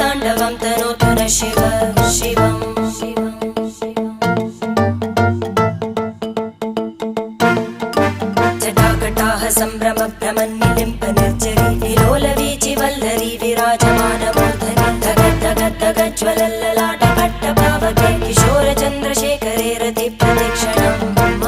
ताण्डवं तनोतु न शिव शिवम् जटाकटाः सम्भ्रम भ्रमन्निलिम्प निर्जरी विलोलवीचि वल्लरी विराजमानमूर्धनि धगज्ज्वलल्ललाटपट्टपावके किशोरचन्द्रशेखरे रति प्रदक्षिणं मम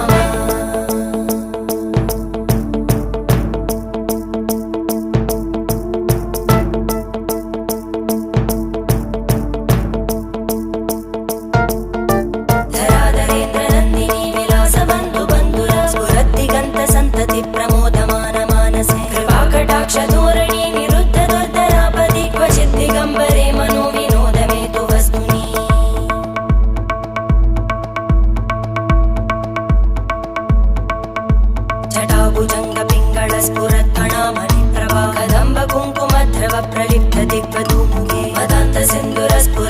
प्रलिप्त दिग्वधूमुखे मदान्त सिन्धुरस्फुर